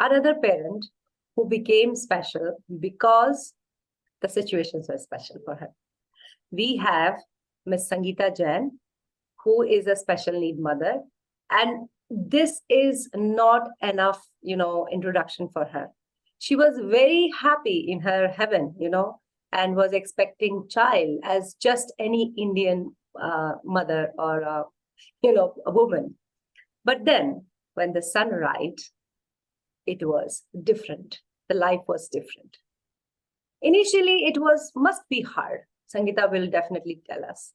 another parent who became special because the situations were special for her. We have Miss Sangeeta Jain, who is a special need mother. And this is not enough, introduction for her. She was very happy in her heaven, and was expecting child as just any Indian mother or, a woman. But then when the sun arrived, it was different. The life was different. Initially, it must be hard. Sangeeta will definitely tell us.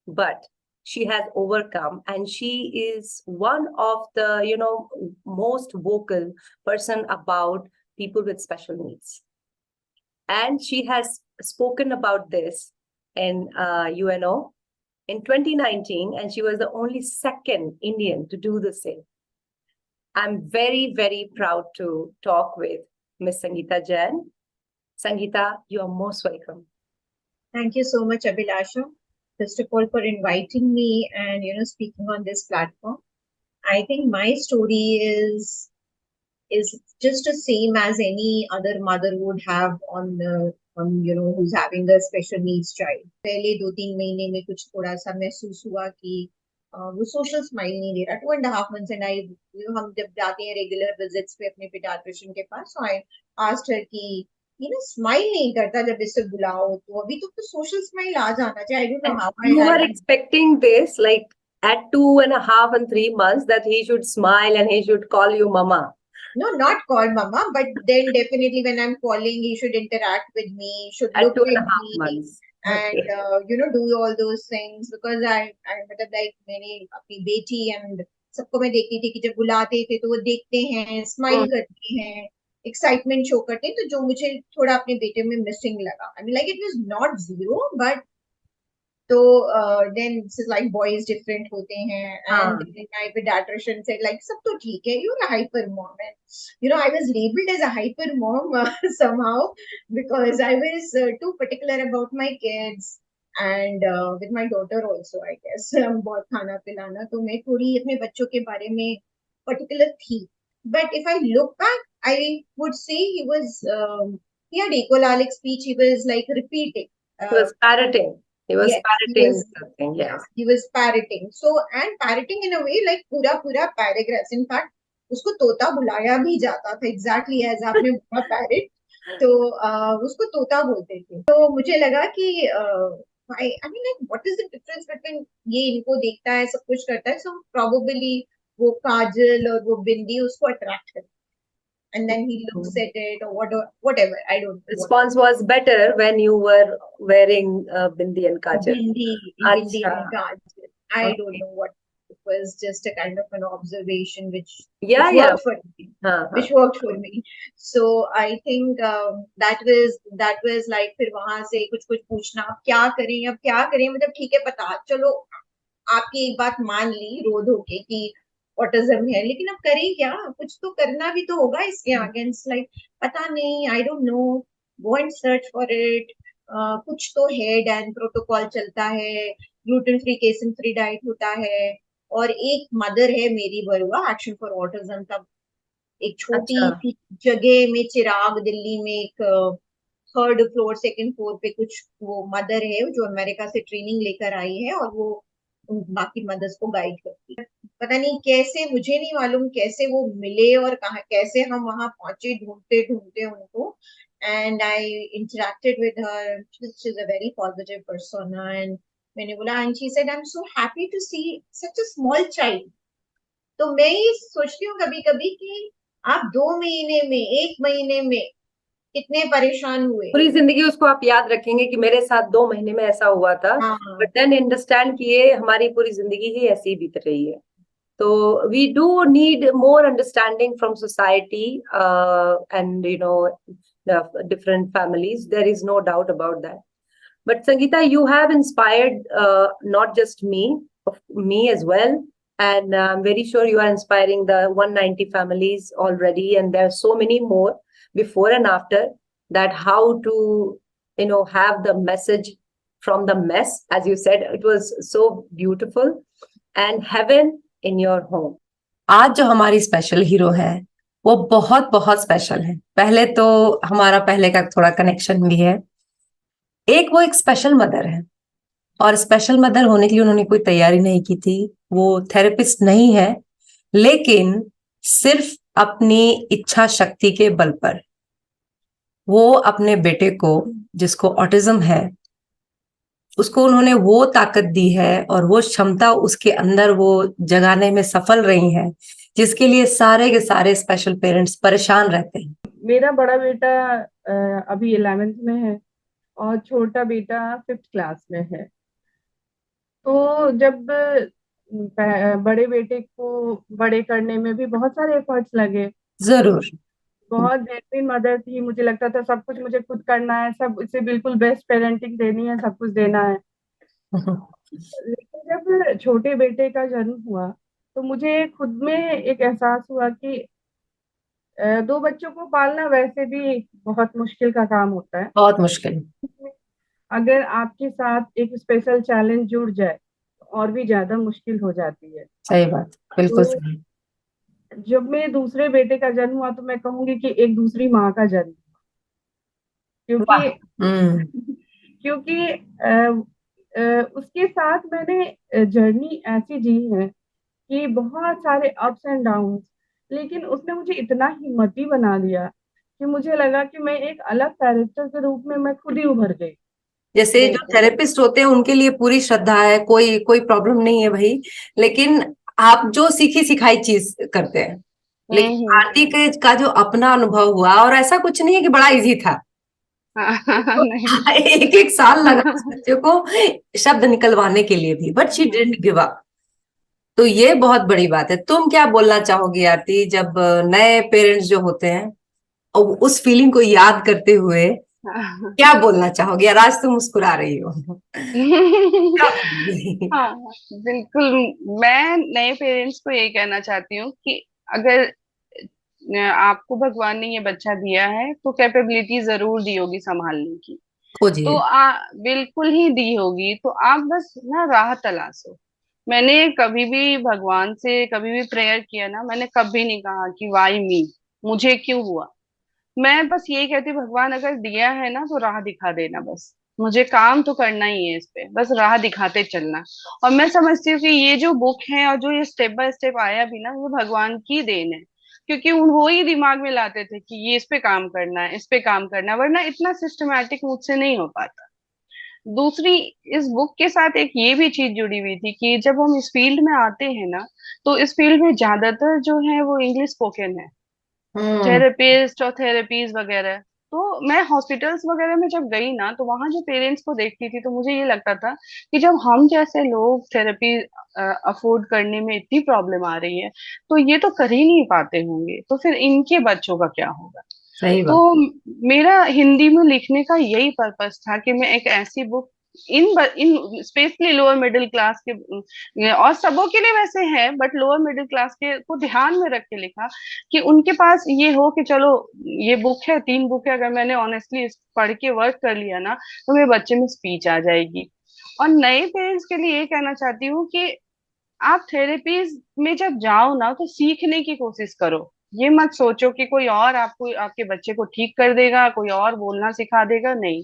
But she has overcome, and she is one of the, most vocal person about people with special needs. And she has spoken about this in UNO in 2019, and she was the only second Indian to do the same. I'm very, very proud to talk with Miss Sangeeta Jain. Sangeeta, you are most welcome. Thank you so much, Abhilasha, first of all, for inviting me and, speaking on this platform. I think my story is just the same as any other mother would have who's having a special needs child. पहले 2-3 महीने में कुछ थोड़ा सा महसूस हुआ कि वो सोशल स्माइल नहीं दे रहा. 2.5 months and I हम जब जाते हैं रेगुलर विजिट्स पे अपने पीडियाट्रिशियन के पास, so I asked her कि स्माइल नहीं करता जब इसे बुलाओ, तो अभी तो सोशल स्माइल आ जाना चाहिए. I don't know how you are expecting this like at 2.5 and 3 months that he should smile and he should call you mama. No, not call mama, but then definitely when I'm calling, he should interact with me, should at look 2.5 at me, months. and do all those things, because I मतलब like मैंने अपनी बेटी and सबको मैं देखती थी कि जब बुलाते थे तो वो देखते हैं, स्माइल करते हैं, एक्साइटमेंट शो करते हैं, तो जो मुझे थोड़ा अपने बेटे में मिसिंग लगा. I mean, like it was not zero, but तो then this is like boys different होते हैं, and my pediatrician said like सब तो ठीक है, you're a hyper mom. And I was labeled as a hyper mom somehow, because I was too particular about my kids, and with my daughter also, I guess. बहुत खाना पिलाना, तो मैं थोड़ी अपने बच्चों के बारे में particular थी. But if I look back, I would say he had echolalic speech. He was like repeating. He was parroting. He was parroting something. Yes. Yeah, he was parroting. So, and parroting in a way like पूरा paragraphs. In fact, उसको तोता बुलाया भी जाता था, exactly as आपने बोला parrot. तो उसको तोता बोलते थे. तो मुझे लगा कि I mean, like, what is the difference between ये इनको देखता है, सब कुछ करता है, so probably वो काजल और वो बिंदी उसको attract करता है. And then he looks at it or whatever. I don't know. Response was better when you were wearing bindi and kajal. Bindi and kajal. I don't know what. It was just a kind of an observation which worked for me. Which worked for me. So I think that was like फिर वहां से कुछ पूछना, अब क्या करें, मतलब ठीक है, पता चलो आपकी एक बात मान ली रो धो के कि ऑटिज्म है, लेकिन अब करें क्या, कुछ तो करना भी तो होगा इसके आगे. लाइक पता नहीं, I don't know, go and search for it. कुछ तो है, डैन प्रोटोकॉल चलता है, ग्लूटेन फ्री केसन फ्री डाइट होता है, और एक मदर है मेरी बरुआ एक्शन फॉर ऑटिज्म, तब एक छोटी सी जगह में चिराग दिल्ली में एक 3rd फ्लोर 2nd फ्लोर पे कुछ वो मदर है जो अमेरिका से ट्रेनिंग लेकर आई है, और वो बाकी मदर्स को गाइड करती है. पता नहीं कैसे, मुझे नहीं मालूम कैसे वो मिले और कहा कैसे हम वहां पहुंचे ढूंढते उनको. And I interacted with her. She is a very positive person. And मैंने बोला, and she said I am so happy to see such a small child. तो मैं ये सोचती हूँ कभी कभी कि आप 2 महीने में, 1 महीने में कितने परेशान हुए. पूरी जिंदगी उसको आप याद रखेंगे कि मेरे साथ 2 महीने में ऐसा हुआ था, बट देन अंडरस्टैंड किए हमारी पूरी जिंदगी ही ऐसी बीत रही है. तो we do need more understanding from society and different families. There is no doubt about that. But Sangeeta, you have inspired not just me as well. And I'm very sure you are inspiring the 190 families already. And there are so many more before and after that, how to, have the message from the mess. As you said, it was so beautiful. And heaven in your home. आज जो हमारी special hero है वो बहुत बहुत special है। पहले तो हमारा पहले का थोड़ा कनेक्शन भी है। वो एक स्पेशल मदर है, और स्पेशल मदर होने के लिए उन्होंने कोई तैयारी नहीं की थी। वो थेरेपिस्ट नहीं है, लेकिन सिर्फ अपनी इच्छा शक्ति के बल पर वो अपने बेटे को, जिसको ऑटिज्म है, उसको उन्होंने वो ताकत दी है और वो क्षमता उसके अंदर वो जगाने में सफल रही है, जिसके लिए सारे के सारे स्पेशल पेरेंट्स परेशान रहते हैं। मेरा बड़ा बेटा अभी 11th में है और छोटा बेटा 5th क्लास में है। तो जब बड़े बेटे को बड़े करने में भी बहुत सारे एफर्ट्स लगे। जरूर। बहुत जेन्युइन मदर थी, मुझे लगता था सब कुछ मुझे खुद करना है, सब इसे बिल्कुल बेस्ट पेरेंटिंग देनी है, सब कुछ देना है। लेकिन जब छोटे बेटे का जन्म हुआ तो मुझे खुद में एक एहसास हुआ कि दो बच्चों को पालना वैसे भी बहुत मुश्किल का काम होता है। बहुत मुश्किल। अगर आपके साथ एक स्पेशल चैलेंज जुड़ जाए तो और भी ज्यादा मुश्किल हो जाती है। सही बात, बिल्कुल तो सही। जब मेरे दूसरे बेटे का जन्म हुआ तो मैं कहूंगी कि एक दूसरी माँ का जन्म, वाह। क्योंकि हम्म। क्योंकि उसके साथ मैंने जर्नी ऐसी जी है कि बहुत सारे अप्स एंड डाउन्स, लेकिन उसने मुझे इतना हिम्मती बना दिया कि मुझे लगा कि मैं एक अलग कैरेक्टर के रूप में मैं खुद ही उभर गई। जैसे जो बिल्कुल। थेरेपिस्ट होते हैं उनके लिए पूरी श्रद्धा है, कोई कोई प्रॉब्लम नहीं है भाई, लेकिन आप जो सीखी सिखाई चीज करते हैं। लेकिन आरती का जो अपना अनुभव हुआ, और ऐसा कुछ नहीं है कि बड़ा इजी था। नहीं। एक एक साल लगा उस बच्चे को शब्द निकलवाने के लिए भी, but she didn't give up. तो ये बहुत बड़ी बात है। तुम क्या बोलना चाहोगी आरती, जब नए पेरेंट्स जो होते हैं और उस फीलिंग को याद करते हुए क्या बोलना चाहोगी? और आज तुम मुस्कुरा रही हो, क्या बोलोगी? हाँ, बिल्कुल। मैं नए पेरेंट्स को यही कहना चाहती हूँ कि अगर आपको भगवान ने ये बच्चा दिया है तो कैपेबिलिटी जरूर दी होगी संभालने की। तो खोजिए। बिल्कुल ही दी होगी, तो आप बस ना राह तलाशो। मैंने कभी भी भगवान से कभी भी प्रेयर किया ना, मैंने कभी नहीं कहा कि वाई मी, मुझे क्यों हुआ। मैं बस यही कहती हूँ, भगवान अगर दिया है ना तो राह दिखा देना, बस मुझे काम तो करना ही है इस पे, बस राह दिखाते चलना। और मैं समझती हूँ कि ये जो बुक है और जो ये स्टेप बाय स्टेप आया भी ना, ये भगवान की देन है। क्योंकि वो ही दिमाग में लाते थे कि ये इस पे काम करना है, इस पे काम करना है, वरना इतना सिस्टमैटिक मुझसे नहीं हो पाता। दूसरी, इस बुक के साथ एक ये भी चीज जुड़ी हुई थी कि जब हम इस फील्ड में आते हैं ना, तो इस फील्ड में ज्यादातर जो है वो इंग्लिश स्पोकन है, हम्म। थेरेपिस्ट और थेरेपीज वगैरह। तो मैं हॉस्पिटल्स वगैरह में जब गई ना, तो वहां जो पेरेंट्स को देखती थी तो मुझे ये लगता था कि जब हम जैसे लोग थेरेपी अफोर्ड करने में इतनी प्रॉब्लम आ रही है, तो ये तो कर ही नहीं पाते होंगे, तो फिर इनके बच्चों का क्या होगा। सही तो बात। मेरा हिंदी में लिखने का यही पर्पस था कि मैं एक ऐसी book in specially lower middle class के, और सबों के लिए वैसे है, बट लोअर मिडिल क्लास के को ध्यान में रख के लिखा कि उनके पास ये हो कि चलो, ये बुक है, 3 बुक है, अगर मैंने ऑनेस्टली पढ़ के वर्क कर लिया ना, तो मेरे बच्चे में स्पीच आ जाएगी। और नए पेरेंट्स के लिए ये कहना चाहती हूँ कि आप थेरेपीज में जब जाओ ना, तो सीखने की कोशिश करो। ये मत सोचो कि कोई और आपको आपके बच्चे को ठीक कर देगा, कोई और बोलना सिखा देगा, नहीं।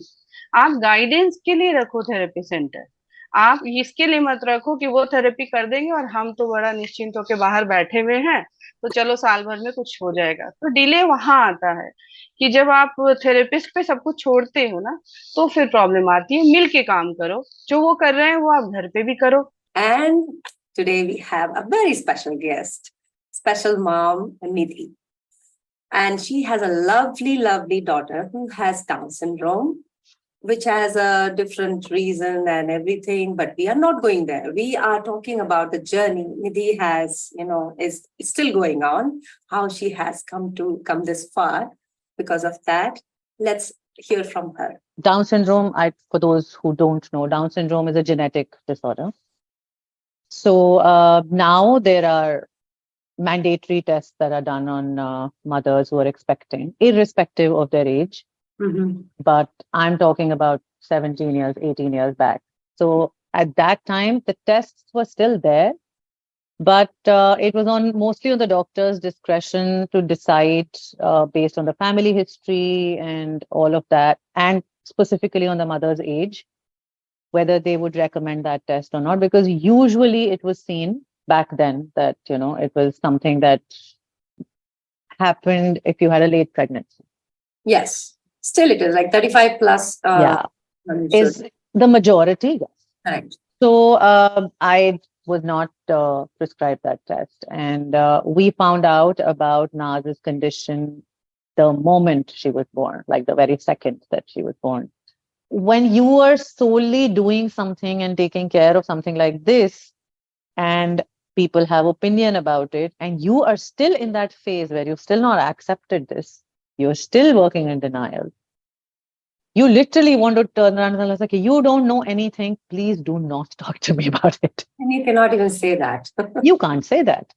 आप गाइडेंस के लिए रखो थेरेपी सेंटर। आप इसके लिए मत रखो कि वो थेरेपी कर देंगे और हम तो बड़ा निश्चिंत होकर बाहर बैठे हुए हैं, तो चलो साल भर में कुछ हो जाएगा। तो डिले वहां आता है कि जब आप थेरेपिस्ट पे सब कुछ छोड़ते हो ना, तो फिर प्रॉब्लम आती है। मिल के काम करो, जो वो कर रहे हैं वो आप घर पे भी करो। And today we have a very special guest, special mom, Nidhi. And she has a lovely, lovely daughter who has Down syndrome, which has a different reason and everything, but we are not going there. We are talking about the journey Nidhi has, is still going on, how she has come this far. Because of that, let's hear from her. Down syndrome, for those who don't know, Down syndrome is a genetic disorder. So now there are mandatory tests that are done on mothers who are expecting, irrespective of their age. Mm-hmm. But I'm talking about 17 years, 18 years back. So at that time, the tests were still there, But it was mostly on the doctor's discretion to decide based on the family history and all of that, and specifically on the mother's age, whether they would recommend that test or not. Because usually it was seen back then that, it was something that happened if you had a late pregnancy. Yes. Still it is like 35 plus. Is the majority. Yes. Correct. So I was not prescribed that test. And we found out about Naz's condition the moment she was born, like the very second that she was born. When you are solely doing something and taking care of something like this, and people have opinion about it, and you are still in that phase where you've still not accepted this, you're still working in denial. You literally want to turn around and say, okay, you don't know anything. Please do not talk to me about it. And you cannot even say that. You can't say that.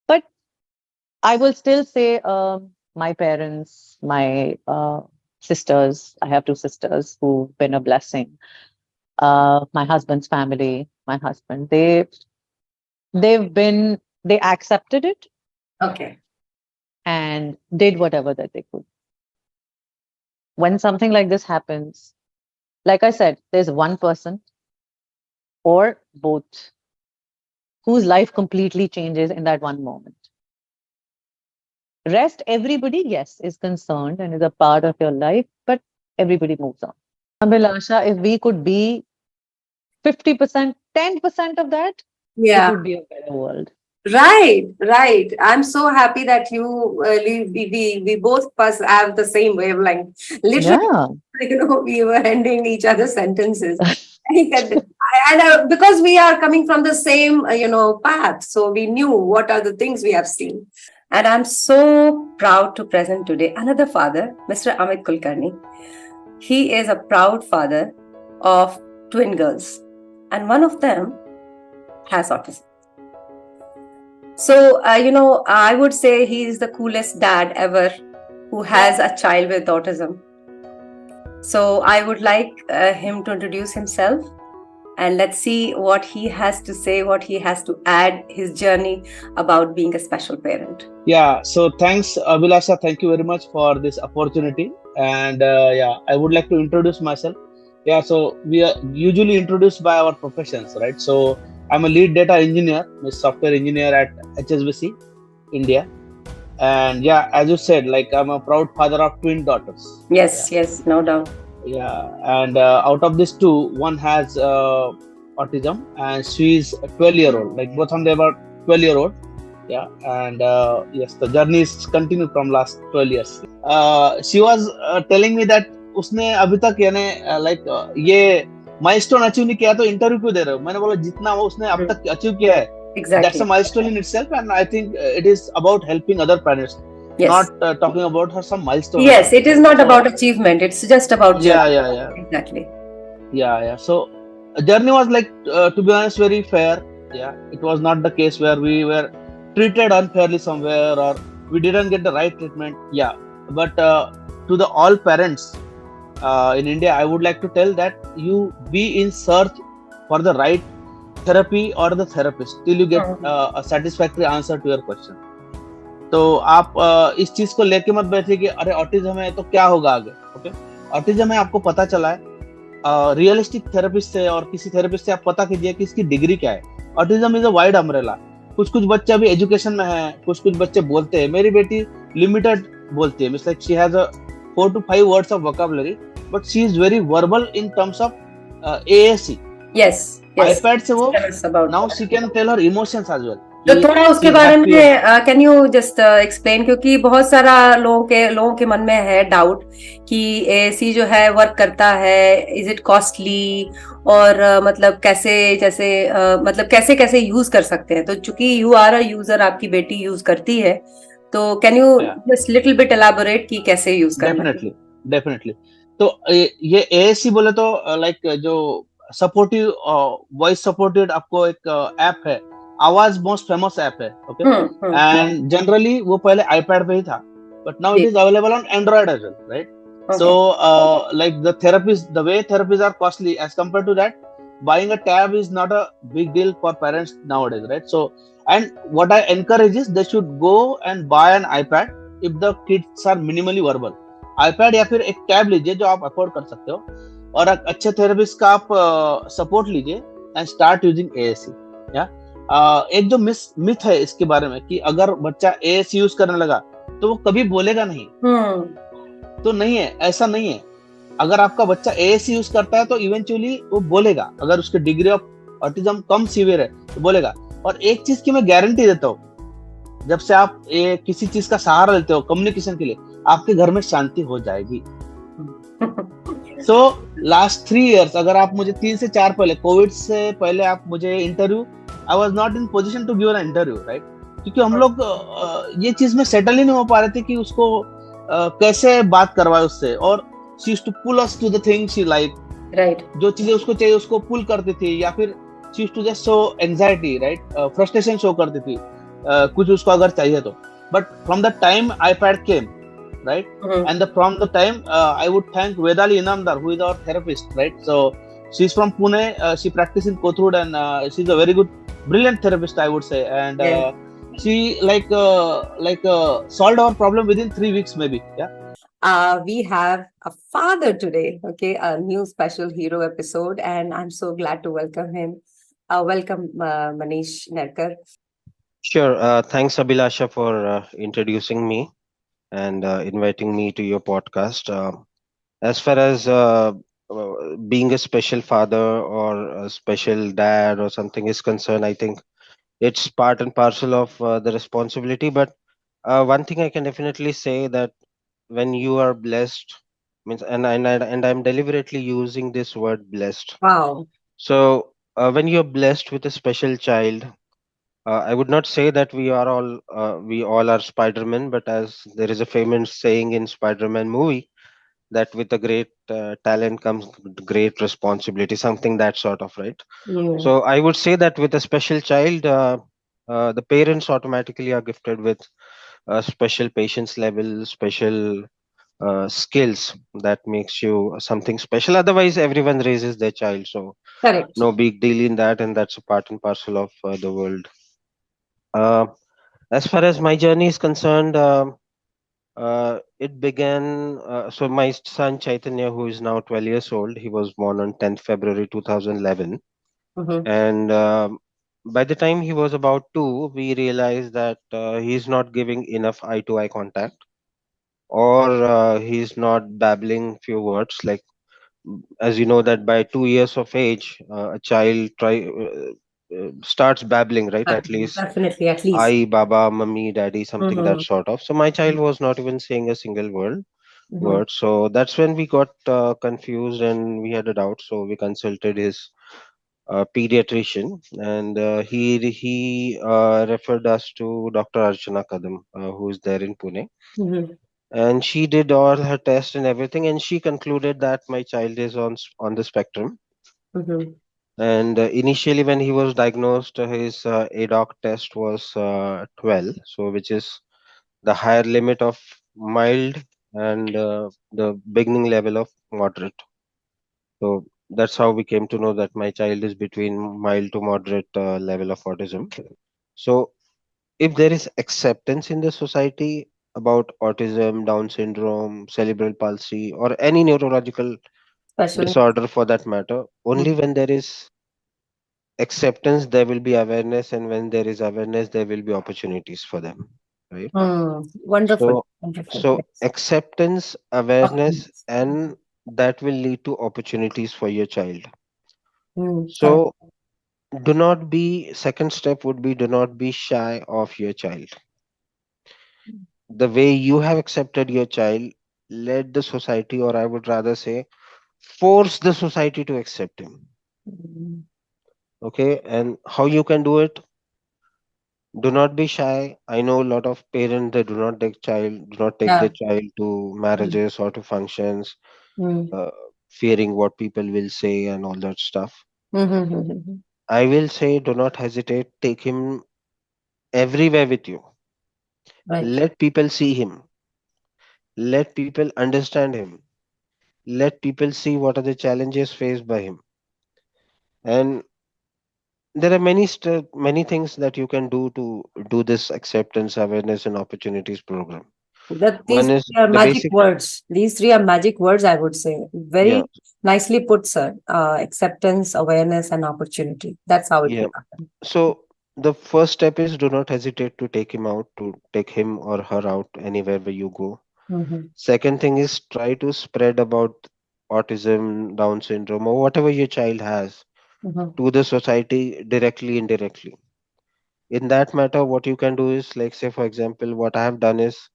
But I will still say my parents, my sisters, I have 2 sisters who've been a blessing. My husband's family, my husband, they accepted it. Okay. And did whatever that they could. When something like this happens, like I said, there's one person or both whose life completely changes in that one moment. Rest, everybody, yes, is concerned and is a part of your life, but everybody moves on. Abhilasha, if we could be 50%, 10% of that, it would be a better world. Right. I'm so happy that we both of us have the same wavelength. Literally, we were ending each other's sentences. And because we are coming from the same, path, so we knew what are the things we have seen. And I'm so proud to present today another father, Mr. Amit Kulkarni. He is a proud father of twin girls, and one of them has autism. So, I would say he is the coolest dad ever who has a child with autism. So, I would like him to introduce himself, and let's see what he has to say, what he has to add, his journey about being a special parent. Yeah, so thanks, Abhilasha. Thank you very much for this opportunity. And I would like to introduce myself. Yeah, so we are usually introduced by our professions, right? So I'm a lead data engineer, a software engineer at HSBC, India. And yeah, as you said, like I'm a proud father of twin daughters. Yes, no doubt. Yeah, and out of these 2, one has autism and she's a 12-year-old. Like both of them are 12-year-old. Yeah, and yes, the journey is continued from last 12 years. She was telling me that उसने अभी तक यानी like ये milestone achieve नहीं किया तो interview क्यों दे रहे हो? मैंने बोला जितना वो उसने अब तक अचीव किया है, that's a milestone in itself, and I think it is about helping other parents. Yes. Not talking about her some milestone. Yes, it is not about achievement. It's just about journey. Yeah. Exactly. Yeah. So, journey was like, to be honest, very fair. Yeah, it was not the case where we were treated unfairly somewhere or we didn't get the right treatment. Yeah, but to the all parents in India, I would like to tell that you be in search for the right therapy or the therapist till you get a satisfactory answer to your question. तो आप इस चीज को लेके मत बैठिए कि अरे ऑटिज्म है तो क्या होगा आगे. ओके, ऑटिज्म है आपको पता चला है, रियलिस्टिक थेरेपिस्ट से और किसी थेरेपिस्ट से आप पता कीजिए कि इसकी डिग्री क्या है. Autism is a wide umbrella. कुछ बच्चे अभी एजुकेशन में है, कुछ बच्चे बोलते हैं. मेरी बेटी लिमिटेड बोलती है, means like she has 4 to 5 words of vocabulary, but she is very verbal in terms of AAC. Yes. iPad से वो now she can tell her emotions as well. तो थोड़ा उसके बारे में कैन यू जस्ट एक्सप्लेन, क्योंकि बहुत सारा लोगों के मन में है डाउट कि एसी जो है वर्क करता है, इज इट कॉस्टली, और मतलब कैसे यूज कर सकते हैं. तो चूंकि यू आर अ यूजर, आपकी बेटी यूज करती है, तो can you just little bit elaborate कि कैसे यूज करना है. डेफिनेटली. तो ये एएसी बोले तो लाइक जो सपोर्टिव वॉइस सपोर्टेड आपको एक ऐप है, आवाज मोस्ट फेमस ऐप है. ओके, एंड जनरली वो पहले आईपैड पे ही था, but now it is available on Android as well, right? So like the way therapies are costly as compared to that, buying a tab is not a big deal for parents nowadays, right? So And what I encourage is they should go and buy an iPad if the kids are minimally verbal. iPad या फिर एक tab लीजिए जो आप afford कर सकते हो, और एक अच्छे थेरेपिस्ट का आप सपोर्ट लीजिए एंड स्टार्ट यूजिंग एएसी. या एक जो मिथ है इसके बारे में कि अगर बच्चा एएसी यूज करने लगा तो वो कभी बोलेगा नहीं, तो नहीं है, ऐसा नहीं है. अगर आपका बच्चा एएसी यूज करता है तो इवेंचुअली वो बोलेगा. अगर उसकी degree of autism come severe है तो बोलेगा. और एक चीज की मैं गारंटी देता हूँ, जब से आप किसी चीज का सहारा लेते हो कम्युनिकेशन के लिए, आपके घर में शांति हो जाएगी. सो लास्ट 3 years, अगर आप मुझे 3 से 4 पहले, कोविड से पहले आप मुझे interview, I was not in position to give an interview, right. क्योंकि हम लोग ये चीज में सेटल ही नहीं हो पा रहे थे कि उसको कैसे बात करवाए उससे. और she used to pull us to the things she like, right. जो चीजें उसको चाहिए उसको पुल करती थी, या फिर she used to just show anxiety, right, frustration show करती थी कुछ उसको अगर चाहिए तो. But from the time iPad came, right, and from the time I would thank Vedali Inamdar, who is our therapist, right. So she's from Pune, she practices in Kothurud, and she's a very good, brilliant therapist, I would say. And she solved our problem within 3 weeks maybe. We have a father today, okay, a new special hero episode, and I'm so glad to welcome him. Welcome, Manish Nerkar. Sure. Thanks, Abhilasha, for introducing me and inviting me to your podcast. As far as being a special father or a special dad or something is concerned, I think it's part and parcel of the responsibility. But one thing I can definitely say that when you are blessed, means, and I'm deliberately using this word blessed. Wow. So when you're blessed with a special child, I would not say that we all are Spider-Man, but as there is a famous saying in Spider-Man movie that with a great talent comes great responsibility, something that sort of, right. So I would say that with a special child, the parents automatically are gifted with a special patience level, special skills that makes you something special. Otherwise, everyone raises their child, so Correct. no big deal in that, and that's a part and parcel of the world. Uh, as far as my journey is concerned, it began. So my son Chaitanya, who is now 12 years old, he was born on 10th February 2011, and by the time he was about 2, we realized that he's not giving enough eye-to-eye contact, or he's not babbling few words. Like, as you know, that by 2 years of age, a child starts babbling, right? At least Definitely, at least. I, Baba, Mummy, Daddy, something that sort of. So my child was not even saying a single word. So that's when we got confused and we had a doubt. So we consulted his pediatrician, and he referred us to Dr. Archana Kadam, who is there in Pune. And she did all her tests and everything, and she concluded that my child is on the spectrum. And initially, when he was diagnosed, his ADOC test was 12, so which is the higher limit of mild and the beginning level of moderate. So that's how we came to know that my child is between mild to moderate level of autism. So if there is acceptance in the society about autism, Down syndrome, cerebral palsy, or any neurological disorder for that matter, only when there is acceptance there will be awareness, and when there is awareness there will be opportunities for them, right. Wonderful. So acceptance, awareness, and that will lead to opportunities for your child. So do not be, second step would be, do not be shy of your child. The way you have accepted your child, let the society, or I would rather say force the society to accept him. Okay, and how you can do it? Do not be shy. I know a lot of parents, they do not take their child to marriages or to functions, uh, fearing what people will say and all that stuff. I will say, do not hesitate. Take him everywhere with you. Let people see him. Let people understand him. Let people see what are the challenges faced by him. And there are many things that you can do to do this acceptance, awareness, and opportunities program. These One is are the magic basic, words. These three are magic words, I would say. yeah, Very nicely put, sir. Acceptance, awareness, and opportunity. That's how it yeah. will happen. So the first step is do not hesitate to take him or her out anywhere where you go. Mhm, Second thing is try to spread about autism, Down syndrome, or whatever your child has mhm. to the society directly, indirectly. In that matter, what you can do is, like, say, for example, what I have done is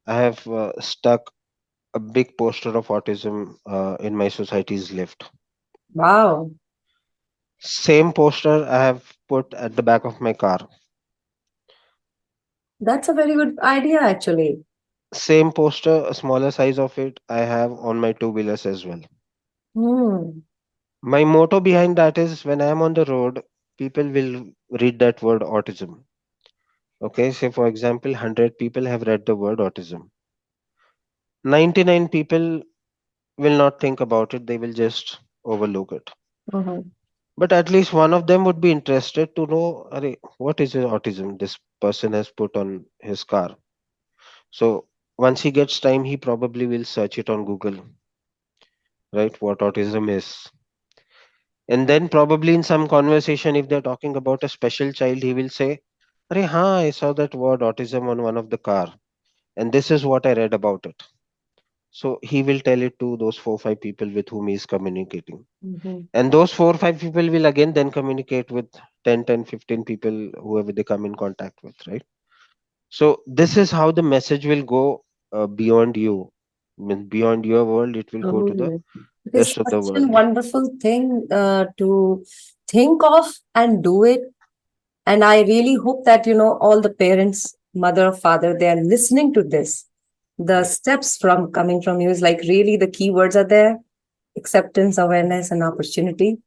I have stuck a big poster of autism in my society's lift. Wow, Same poster I have put at the back of my car. that's a very good idea, actually. Same poster, a smaller size of it, I have on my two-wheelers as well. Hmm. My motto behind that is when I am on the road, people will read that word autism. Okay, say for example, 100 people have read the word autism. 99 people will not think about it, they will just overlook it. Mhm, But at least one of them would be interested to know, "Arey, what is autism this person has put on his car?" So once he gets time, he probably will search it on Google, right? What autism is. And then probably in some conversation, if they're talking about a special child, he will say, "Arey, हाँ, I saw that word autism on one of the car, and this is what I read about it." So he will tell it to those 4 5 people with whom he is communicating. mhm. And those 4 5 people will again then communicate with 10 10 15 people, whoever they come in contact with, right? So this is how the message will go beyond you. Beyond your world, it will go Oh, to the yes. It is rest of the such a world. wonderful thing to think of and do it. And I really hope that, all the parents, mother or father, they are listening to this. The steps from coming from you is like really the key words are there: acceptance, awareness, and opportunity.